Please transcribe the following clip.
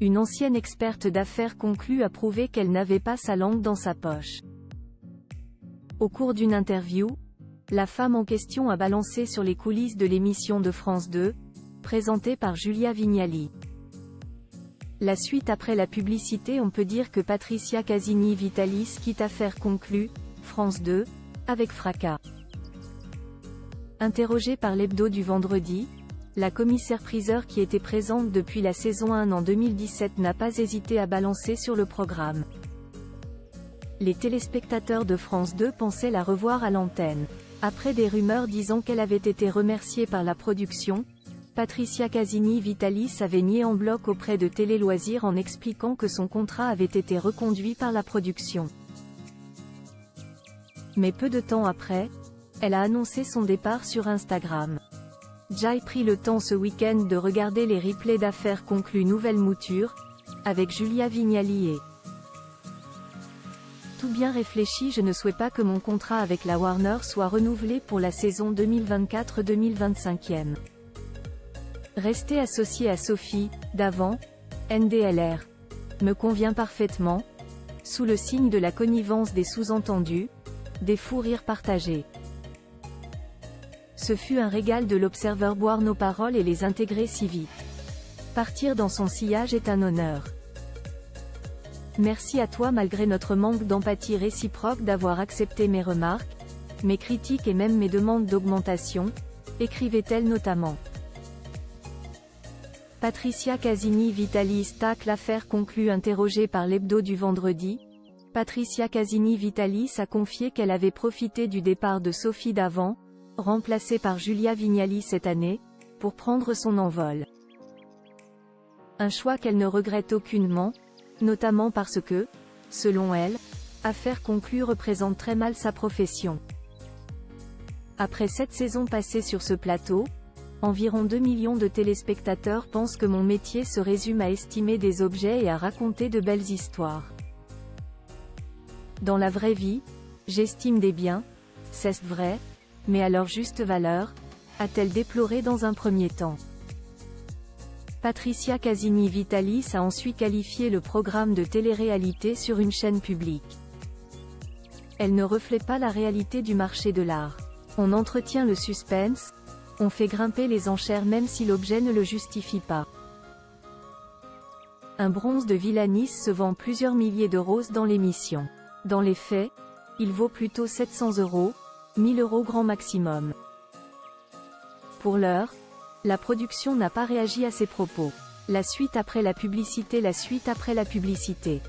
Une ancienne experte d'affaires conclue a prouvé qu'elle n'avait pas sa langue dans sa poche. Au cours d'une interview, la femme en question a balancé sur les coulisses de l'émission de France 2, présentée par Julia Vignali. La suite après la publicité. On peut dire que Patricia Casini-Vitalis quitte Affaires conclues, France 2, avec fracas. Interrogée par l'hebdo du vendredi, la commissaire-priseur qui était présente depuis la saison 1 en 2017 n'a pas hésité à balancer sur le programme. Les téléspectateurs de France 2 pensaient la revoir à l'antenne. Après des rumeurs disant qu'elle avait été remerciée par la production, Patricia Casini-Vitalis avait nié en bloc auprès de Télé Loisirs en expliquant que son contrat avait été reconduit par la production. Mais peu de temps après, elle a annoncé son départ sur Instagram. J'ai pris le temps ce week-end de regarder les replays d'Affaires conclues nouvelle mouture, avec Julia Vignali et tout bien réfléchi. Je ne souhaite pas que mon contrat avec la Warner soit renouvelé pour la saison 2024-2025. Rester associé à Sophie Davant, NDLR, me convient parfaitement, sous le signe de la connivence des sous-entendus, des fous rires partagés. Ce fut un régal de l'observeur boire nos paroles et les intégrer si vite. Partir dans son sillage est un honneur. Merci à toi malgré notre manque d'empathie réciproque d'avoir accepté mes remarques, mes critiques et même mes demandes d'augmentation, écrivait-elle notamment. Patricia Casini-Vitalis tacle Affaires conclues. Interrogée par l'hebdo du vendredi, Patricia Casini-Vitalis a confié qu'elle avait profité du départ de Sophie Davant, remplacée par Julia Vignali cette année, pour prendre son envol. Un choix qu'elle ne regrette aucunement, notamment parce que, selon elle, Affaires conclues représente très mal sa profession. Après 7 saisons passées sur ce plateau, environ 2 millions de téléspectateurs pensent que mon métier se résume à estimer des objets et à raconter de belles histoires. Dans la vraie vie, j'estime des biens, c'est vrai, mais à leur juste valeur, a-t-elle déploré dans un premier temps. Patricia Casini-Vitalis a ensuite qualifié le programme de télé-réalité sur une chaîne publique. Elle ne reflète pas la réalité du marché de l'art. On entretient le suspense, on fait grimper les enchères même si l'objet ne le justifie pas. Un bronze de Villanis se vend plusieurs milliers d'euros dans l'émission. Dans les faits, il vaut plutôt 700 €, 1000 € grand maximum. Pour l'heure, la production n'a pas réagi à ces propos. La suite après la publicité. La suite après la publicité.